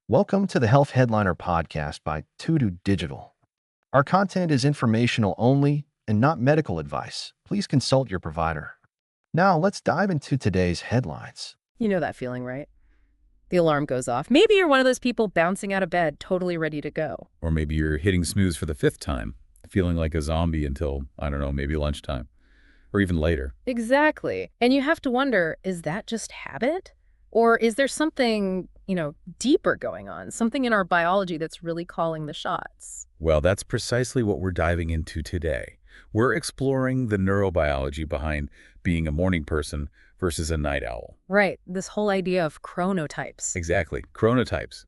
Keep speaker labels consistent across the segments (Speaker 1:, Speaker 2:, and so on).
Speaker 1: Welcome to the Health Headliner podcast by Tudu Digital. Our content is informational only and not medical advice. Please consult your provider. Now, let's dive into today's headlines.
Speaker 2: You know that feeling, right? The alarm goes off. Maybe you're one of those people bouncing out of bed, totally ready to go.
Speaker 3: Or maybe you're hitting snooze for the 5th time, feeling like a zombie until, I don't know, maybe lunchtime. Or even later.
Speaker 2: Exactly. And you have to wonder, is that just habit? Or is there something, deeper going on? Something in our biology that's really calling the shots?
Speaker 3: Well, that's precisely what we're diving into today. We're exploring the neurobiology behind being a morning person versus a night owl.
Speaker 2: Right. This whole idea of chronotypes.
Speaker 3: Exactly. Chronotypes.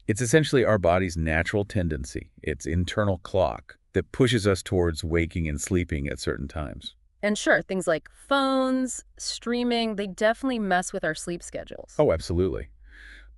Speaker 3: It's essentially our body's natural tendency, its internal clock, that pushes us towards waking and sleeping at certain times.
Speaker 2: And sure, things like phones, streaming, they definitely mess with our sleep schedules.
Speaker 3: Oh, absolutely.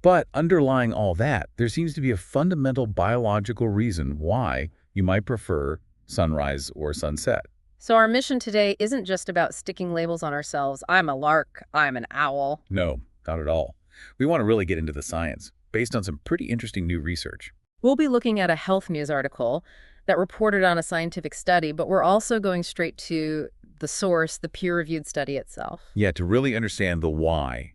Speaker 3: But underlying all that, there seems to be a fundamental biological reason why you might prefer sunrise or sunset.
Speaker 2: So our mission today isn't just about sticking labels on ourselves. I'm a lark, I'm an owl.
Speaker 3: No, not at all. We want to really get into the science, based on some pretty interesting new research.
Speaker 2: We'll be looking at a health news article that reported on a scientific study, but we're also going straight to the source, the peer-reviewed study itself.
Speaker 3: Yeah, to really understand the why.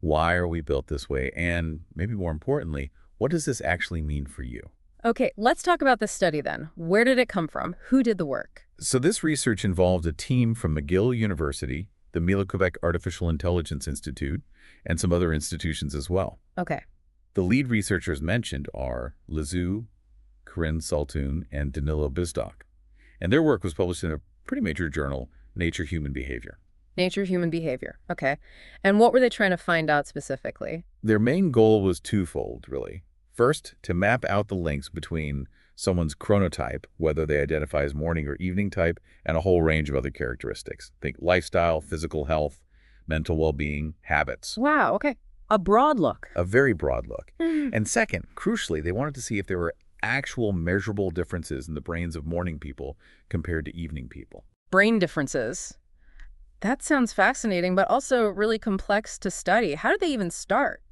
Speaker 3: Why are we built this way? And maybe more importantly, what does this actually mean for you?
Speaker 2: Okay, let's talk about this study then. Where did it come from? Who did the work?
Speaker 3: So this research involved a team from McGill University, the Quebec Artificial Intelligence Institute, and some other institutions as well.
Speaker 2: Okay.
Speaker 3: The lead researchers mentioned are Lizu, Corinne Saltoun, and Danilo Bisdock. And their work was published in a pretty major journal, Nature Human Behaviour.
Speaker 2: Nature Human Behavior. Okay. And what were they trying to find out specifically?
Speaker 3: Their main goal was twofold, really. First, to map out the links between someone's chronotype, whether they identify as morning or evening type, and a whole range of other characteristics. Think lifestyle, physical health, mental well-being, habits.
Speaker 2: Wow, okay. A broad look.
Speaker 3: A very broad look. And second, crucially, they wanted to see if there were actual measurable differences in the brains of morning people compared to evening people.
Speaker 2: Brain differences. That sounds fascinating, but also really complex to study. How did they even start?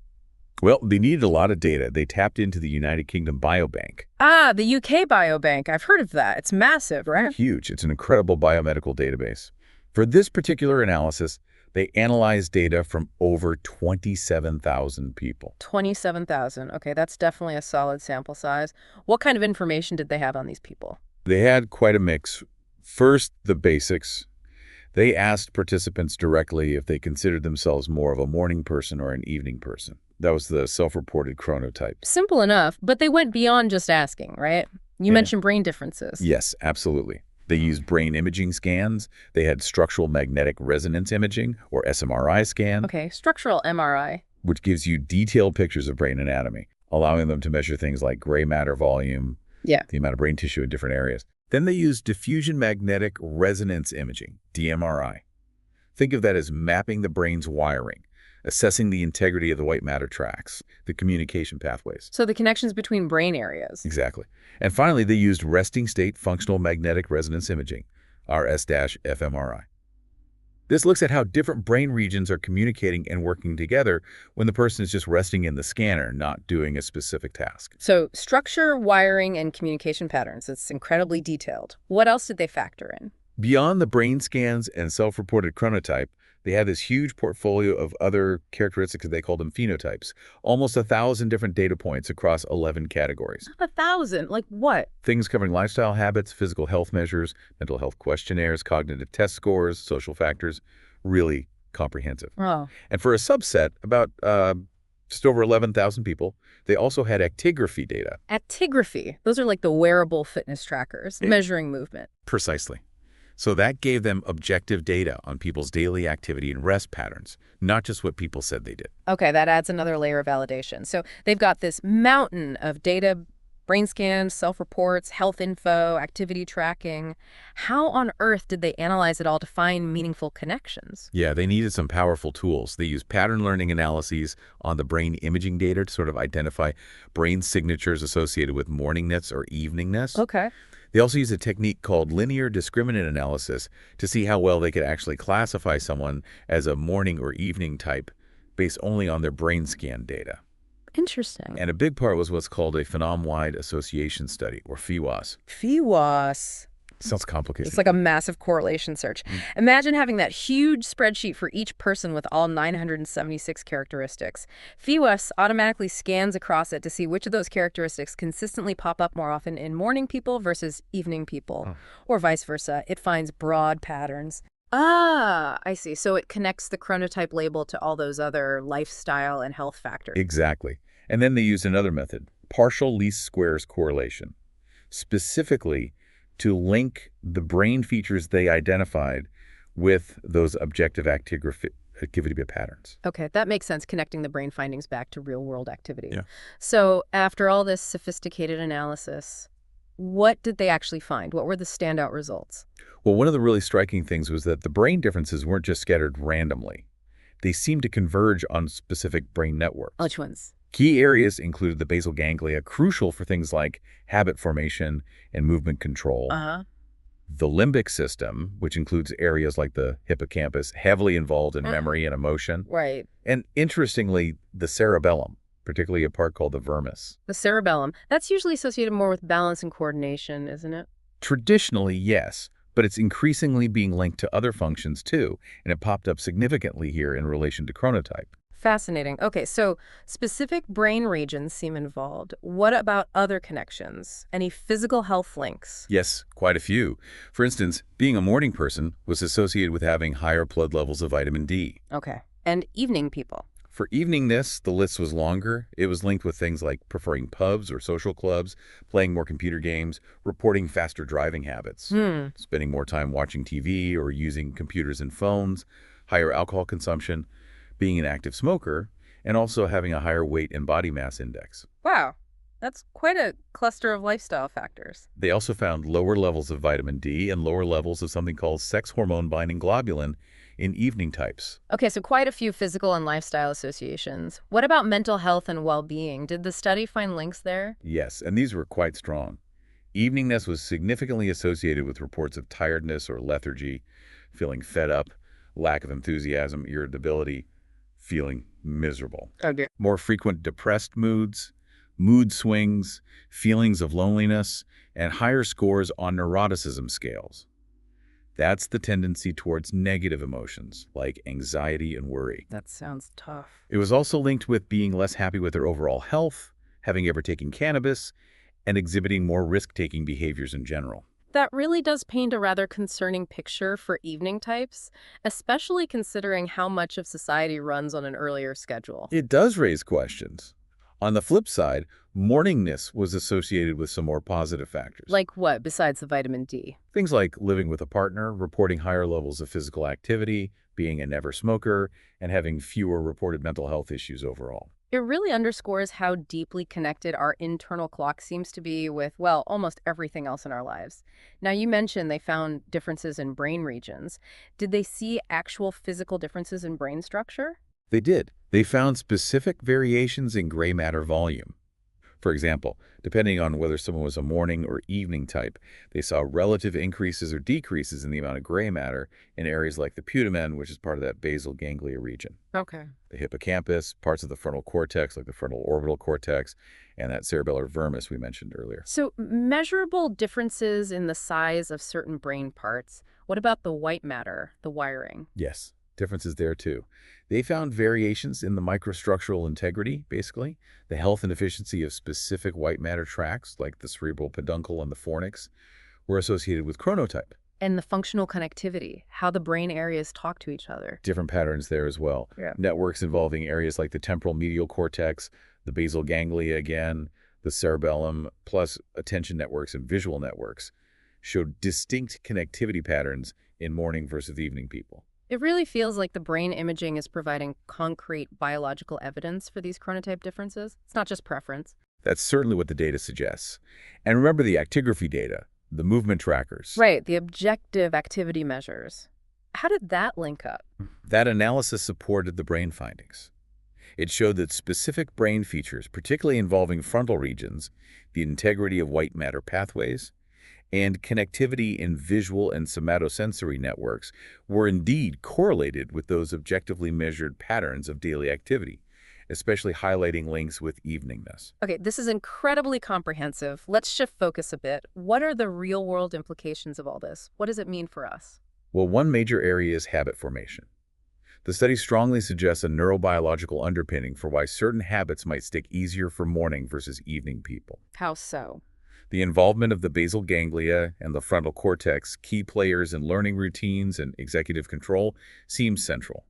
Speaker 3: Well, they needed a lot of data. They tapped into the United Kingdom Biobank.
Speaker 2: Ah, the UK Biobank. I've heard of that. It's massive, right?
Speaker 3: Huge. It's an incredible biomedical database. For this particular analysis, they analyzed data from over 27,000 people.
Speaker 2: 27,000. Okay, that's definitely a solid sample size. What kind of information did they have on these people?
Speaker 3: They had quite a mix. First, the basics. They asked participants directly if they considered themselves more of a morning person or an evening person. That was the self-reported chronotype.
Speaker 2: Simple enough, but they went beyond just asking, right? You mentioned brain differences.
Speaker 3: Yes, absolutely. They used brain imaging scans. They had structural magnetic resonance imaging, or SMRI scan.
Speaker 2: Okay, structural MRI.
Speaker 3: Which gives you detailed pictures of brain anatomy, allowing them to measure things like gray matter volume, the amount of brain tissue in different areas. Then they used diffusion magnetic resonance imaging, DMRI. Think of that as mapping the brain's wiring, assessing the integrity of the white matter tracks, the communication pathways.
Speaker 2: So the connections between brain areas.
Speaker 3: Exactly. And finally, they used resting state functional magnetic resonance imaging, RS-fMRI. This looks at how different brain regions are communicating and working together when the person is just resting in the scanner, not doing a specific task.
Speaker 2: So structure, wiring, and communication patterns. It's incredibly detailed. What else did they factor in?
Speaker 3: Beyond the brain scans and self-reported chronotype, they had this huge portfolio of other characteristics. They called them phenotypes. Almost 1,000 different data points across 11 categories.
Speaker 2: 1,000? Like what?
Speaker 3: Things covering lifestyle habits, physical health measures, mental health questionnaires, cognitive test scores, social factors. Really comprehensive.
Speaker 2: Oh.
Speaker 3: And for a subset, about just over 11,000 people, they also had actigraphy data.
Speaker 2: Actigraphy. Those are like the wearable fitness trackers, measuring movement.
Speaker 3: Precisely. So that gave them objective data on people's daily activity and rest patterns, not just what people said they did.
Speaker 2: Okay, that adds another layer of validation. So they've got this mountain of data, brain scans, self-reports, health info, activity tracking. How on earth did they analyze it all to find meaningful connections?
Speaker 3: Yeah, they needed some powerful tools. They used pattern learning analyses on the brain imaging data to sort of identify brain signatures associated with morningness or eveningness.
Speaker 2: Okay.
Speaker 3: They also use a technique called linear discriminant analysis to see how well they could actually classify someone as a morning or evening type based only on their brain scan data.
Speaker 2: Interesting.
Speaker 3: And a big part was what's called a phenom-wide association study, or PHEWAS.
Speaker 2: PHEWAS.
Speaker 3: Sounds complicated.
Speaker 2: It's like a massive correlation search. Imagine having that huge spreadsheet for each person with all 976 characteristics. PHEWAS automatically scans across it to see which of those characteristics consistently pop up more often in morning people versus evening people, or vice versa. It finds broad patterns. Ah, I see. So it connects the chronotype label to all those other lifestyle and health factors.
Speaker 3: Exactly. And then they used another method, partial least squares correlation, specifically to link the brain features they identified with those objective activity patterns.
Speaker 2: Okay, that makes sense, connecting the brain findings back to real-world activity.
Speaker 3: Yeah.
Speaker 2: So after all this sophisticated analysis, what did they actually find? What were the standout results?
Speaker 3: Well, one of the really striking things was that the brain differences weren't just scattered randomly. They seemed to converge on specific brain networks.
Speaker 2: Which ones?
Speaker 3: Key areas included the basal ganglia, crucial for things like habit formation and movement control. The limbic system, which includes areas like the hippocampus, heavily involved in memory and emotion.
Speaker 2: Right.
Speaker 3: And interestingly, the cerebellum, particularly a part called the vermis.
Speaker 2: The cerebellum. That's usually associated more with balance and coordination, isn't it?
Speaker 3: Traditionally, yes, but it's increasingly being linked to other functions too, and it popped up significantly here in relation to chronotype.
Speaker 2: Fascinating. Okay, so specific brain regions seem involved. What about other connections? Any physical health links?
Speaker 3: Yes, quite a few. For instance, being a morning person was associated with having higher blood levels of vitamin D.
Speaker 2: Okay. And evening people?
Speaker 3: For eveningness, the list was longer. It was linked with things like preferring pubs or social clubs, playing more computer games, reporting faster driving habits, spending more time watching TV or using computers and phones, higher alcohol consumption, being an active smoker, and also having a higher weight and body mass index.
Speaker 2: Wow. That's quite a cluster of lifestyle factors.
Speaker 3: They also found lower levels of vitamin D and lower levels of something called sex hormone-binding globulin in evening types.
Speaker 2: Okay, so quite a few physical and lifestyle associations. What about mental health and well-being? Did the study find links there?
Speaker 3: Yes, and these were quite strong. Eveningness was significantly associated with reports of tiredness or lethargy, feeling fed up, lack of enthusiasm, irritability, feeling miserable.
Speaker 2: Okay.
Speaker 3: More frequent depressed moods, mood swings, feelings of loneliness, and higher scores on neuroticism scales. That's the tendency towards negative emotions, like anxiety and worry.
Speaker 2: That sounds tough.
Speaker 3: It was also linked with being less happy with their overall health, having ever taken cannabis, and exhibiting more risk-taking behaviors in general.
Speaker 2: That really does paint a rather concerning picture for evening types, especially considering how much of society runs on an earlier schedule.
Speaker 3: It does raise questions. On the flip side, morningness was associated with some more positive factors.
Speaker 2: Like what, besides the vitamin D?
Speaker 3: Things like living with a partner, reporting higher levels of physical activity, being a never smoker, and having fewer reported mental health issues overall.
Speaker 2: It really underscores how deeply connected our internal clock seems to be with, well, almost everything else in our lives. Now, you mentioned they found differences in brain regions. Did they see actual physical differences in brain structure?
Speaker 3: They did. They found specific variations in gray matter volume. For example, depending on whether someone was a morning or evening type, they saw relative increases or decreases in the amount of gray matter in areas like the putamen, which is part of that basal ganglia region.
Speaker 2: Okay.
Speaker 3: The hippocampus, parts of the frontal cortex, like the frontal orbital cortex, and that cerebellar vermis we mentioned earlier.
Speaker 2: So measurable differences in the size of certain brain parts. What about the white matter, the wiring?
Speaker 3: Yes, differences there too. They found variations in the microstructural integrity, basically, the health and efficiency of specific white matter tracts, like the cerebral peduncle and the fornix, were associated with chronotype.
Speaker 2: And the functional connectivity, how the brain areas talk to each other.
Speaker 3: Different patterns there as well.
Speaker 2: Yeah.
Speaker 3: Networks involving areas like the temporal medial cortex, the basal ganglia again, the cerebellum, plus attention networks and visual networks, showed distinct connectivity patterns in morning versus evening people.
Speaker 2: It really feels like the brain imaging is providing concrete biological evidence for these chronotype differences. It's not just preference.
Speaker 3: That's certainly what the data suggests. And remember the actigraphy data, the movement trackers.
Speaker 2: Right, the objective activity measures. How did that link up?
Speaker 3: That analysis supported the brain findings. It showed that specific brain features, particularly involving frontal regions, the integrity of white matter pathways, and connectivity in visual and somatosensory networks were indeed correlated with those objectively measured patterns of daily activity. especially highlighting links with eveningness.
Speaker 2: Okay, this is incredibly comprehensive. Let's shift focus a bit. What are the real-world implications of all this? What does it mean for us?
Speaker 3: Well, one major area is habit formation. The study strongly suggests a neurobiological underpinning for why certain habits might stick easier for morning versus evening people.
Speaker 2: How so?
Speaker 3: The involvement of the basal ganglia and the frontal cortex, key players in learning routines and executive control, seems central.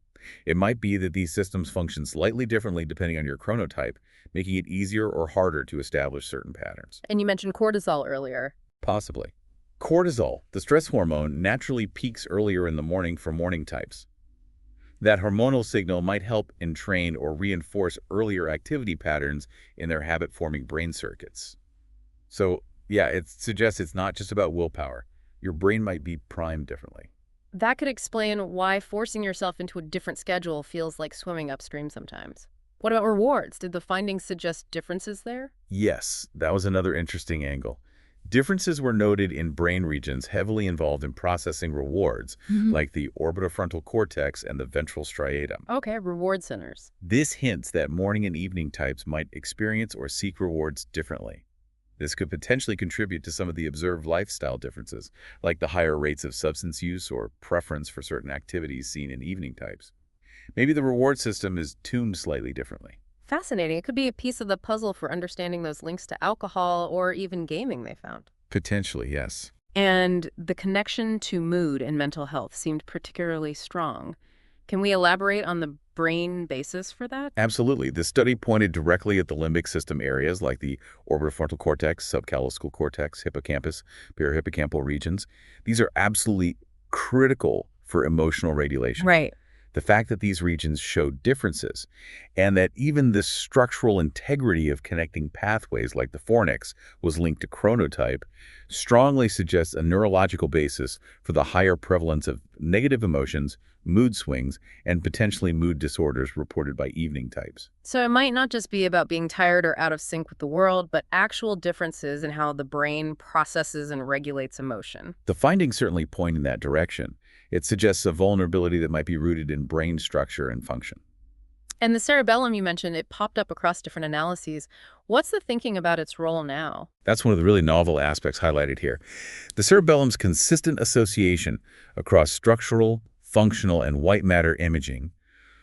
Speaker 3: It might be that these systems function slightly differently depending on your chronotype, making it easier or harder to establish certain patterns.
Speaker 2: And you mentioned cortisol earlier.
Speaker 3: Possibly. Cortisol, the stress hormone, naturally peaks earlier in the morning for morning types. That hormonal signal might help entrain or reinforce earlier activity patterns in their habit-forming brain circuits. So, yeah, it suggests it's not just about willpower. Your brain might be primed differently.
Speaker 2: That could explain why forcing yourself into a different schedule feels like swimming upstream sometimes. What about rewards? Did the findings suggest differences there?
Speaker 3: Yes, that was another interesting angle. Differences were noted in brain regions heavily involved in processing rewards, like the orbitofrontal cortex and the ventral striatum.
Speaker 2: Okay, reward centers.
Speaker 3: This hints that morning and evening types might experience or seek rewards differently. This could potentially contribute to some of the observed lifestyle differences, like the higher rates of substance use or preference for certain activities seen in evening types. Maybe the reward system is tuned slightly differently.
Speaker 2: Fascinating. It could be a piece of the puzzle for understanding those links to alcohol or even gaming they found.
Speaker 3: Potentially, yes.
Speaker 2: And the connection to mood and mental health seemed particularly strong. Can we elaborate on the brain basis for that?
Speaker 3: Absolutely. The study pointed directly at the limbic system areas like the orbitofrontal cortex, subcallosal cortex, hippocampus, parahippocampal regions. These are absolutely critical for emotional regulation.
Speaker 2: Right.
Speaker 3: The fact that these regions showed differences and that even the structural integrity of connecting pathways like the fornix was linked to chronotype strongly suggests a neurological basis for the higher prevalence of negative emotions, mood swings, and potentially mood disorders reported by evening types.
Speaker 2: So it might not just be about being tired or out of sync with the world, but actual differences in how the brain processes and regulates emotion.
Speaker 3: The findings certainly point in that direction. It suggests a vulnerability that might be rooted in brain structure and function.
Speaker 2: And the cerebellum you mentioned, it popped up across different analyses. What's the thinking about its role now?
Speaker 3: That's one of the really novel aspects highlighted here. The cerebellum's consistent association across structural, functional, and white matter imaging,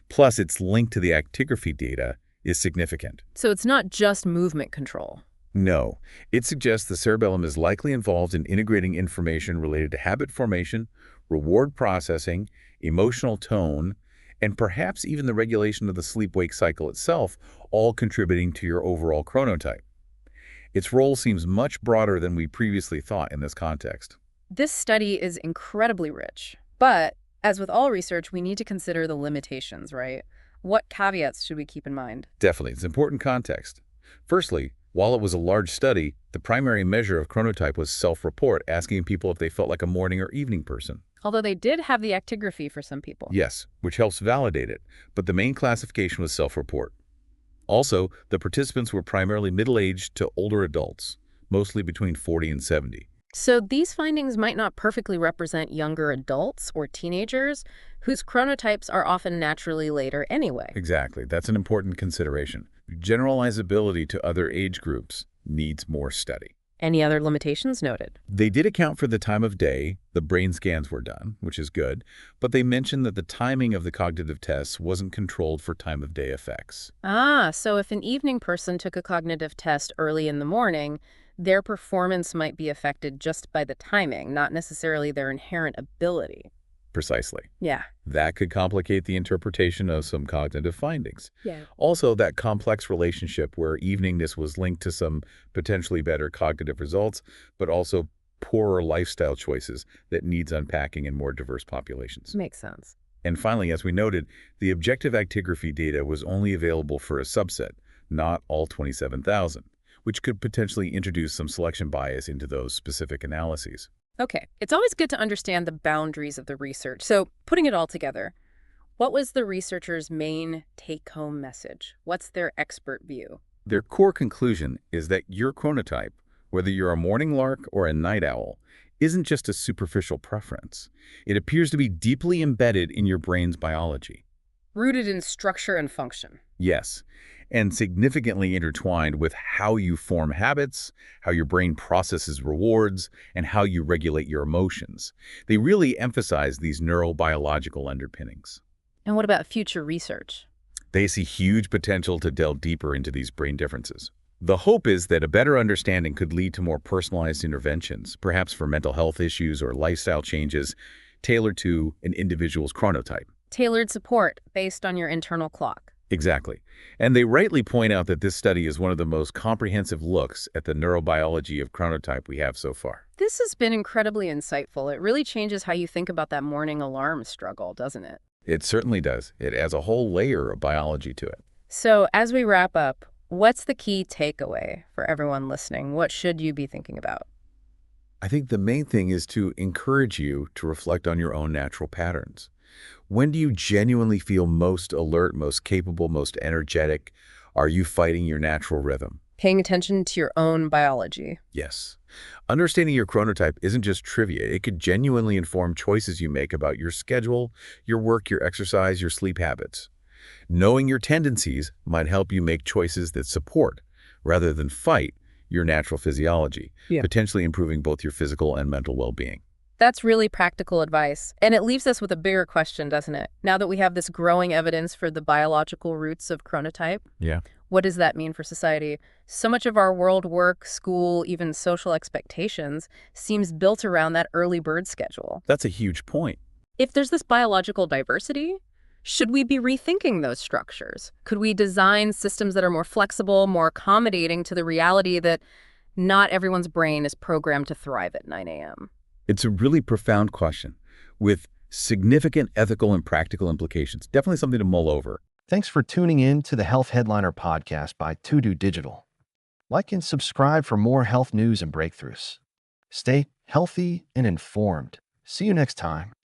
Speaker 3: plus its link to the actigraphy data, is significant.
Speaker 2: So it's not just movement control.
Speaker 3: No, it suggests the cerebellum is likely involved in integrating information related to habit formation, reward processing, emotional tone, and perhaps even the regulation of the sleep-wake cycle itself, all contributing to your overall chronotype. Its role seems much broader than we previously thought in this context.
Speaker 2: This study is incredibly rich, but as with all research, we need to consider the limitations, right? What caveats should we keep in mind?
Speaker 3: Definitely, it's important context. Firstly, while it was a large study, the primary measure of chronotype was self-report, asking people if they felt like a morning or evening person.
Speaker 2: Although they did have the actigraphy for some people.
Speaker 3: Yes, which helps validate it, but the main classification was self-report. Also, the participants were primarily middle-aged to older adults, mostly between 40 and 70.
Speaker 2: So these findings might not perfectly represent younger adults or teenagers, whose chronotypes are often naturally later anyway.
Speaker 3: Exactly. That's an important consideration. Generalizability to other age groups needs more study.
Speaker 2: Any other limitations noted?
Speaker 3: They did account for the time of day the brain scans were done, which is good, but they mentioned that the timing of the cognitive tests wasn't controlled for time of day effects.
Speaker 2: So if an evening person took a cognitive test early in the morning, their performance might be affected just by the timing, not necessarily their inherent ability.
Speaker 3: Precisely.
Speaker 2: Yeah.
Speaker 3: That could complicate the interpretation of some cognitive findings.
Speaker 2: Yeah.
Speaker 3: Also, that complex relationship where eveningness was linked to some potentially better cognitive results, but also poorer lifestyle choices that needs unpacking in more diverse populations.
Speaker 2: Makes sense.
Speaker 3: And finally, as we noted, the objective actigraphy data was only available for a subset, not all 27,000, which could potentially introduce some selection bias into those specific analyses.
Speaker 2: Okay, it's always good to understand the boundaries of the research. So putting it all together, what was the researchers' main take-home message? What's their expert view?
Speaker 3: Their core conclusion is that your chronotype, whether you're a morning lark or a night owl, isn't just a superficial preference. It appears to be deeply embedded in your brain's biology.
Speaker 2: Rooted in structure and function.
Speaker 3: Yes, and significantly intertwined with how you form habits, how your brain processes rewards, and how you regulate your emotions. They really emphasize these neurobiological underpinnings.
Speaker 2: And what about future research?
Speaker 3: They see huge potential to delve deeper into these brain differences. The hope is that a better understanding could lead to more personalized interventions, perhaps for mental health issues or lifestyle changes tailored to an individual's chronotype.
Speaker 2: Tailored support based on your internal clock.
Speaker 3: Exactly. And they rightly point out that this study is one of the most comprehensive looks at the neurobiology of chronotype we have so far.
Speaker 2: This has been incredibly insightful. It really changes how you think about that morning alarm struggle, doesn't it?
Speaker 3: It certainly does. It adds a whole layer of biology to it.
Speaker 2: So as we wrap up, what's the key takeaway for everyone listening? What should you be thinking about?
Speaker 3: I think the main thing is to encourage you to reflect on your own natural patterns. When do you genuinely feel most alert, most capable, most energetic? Are you fighting your natural rhythm?
Speaker 2: Paying attention to your own biology.
Speaker 3: Yes. Understanding your chronotype isn't just trivia. It could genuinely inform choices you make about your schedule, your work, your exercise, your sleep habits. Knowing your tendencies might help you make choices that support, rather than fight, your natural physiology, potentially improving both your physical and mental well-being.
Speaker 2: That's really practical advice. And it leaves us with a bigger question, doesn't it? Now that we have this growing evidence for the biological roots of chronotype, what does that mean for society? So much of our world, work, school, even social expectations seems built around that early bird schedule.
Speaker 3: That's a huge point.
Speaker 2: If there's this biological diversity, should we be rethinking those structures? Could we design systems that are more flexible, more accommodating to the reality that not everyone's brain is programmed to thrive at 9 a.m.?
Speaker 3: It's a really profound question with significant ethical and practical implications. Definitely something to mull over.
Speaker 1: Thanks for tuning in to the Health Headliner podcast by To Digital. Like and subscribe for more health news and breakthroughs. Stay healthy and informed. See you next time.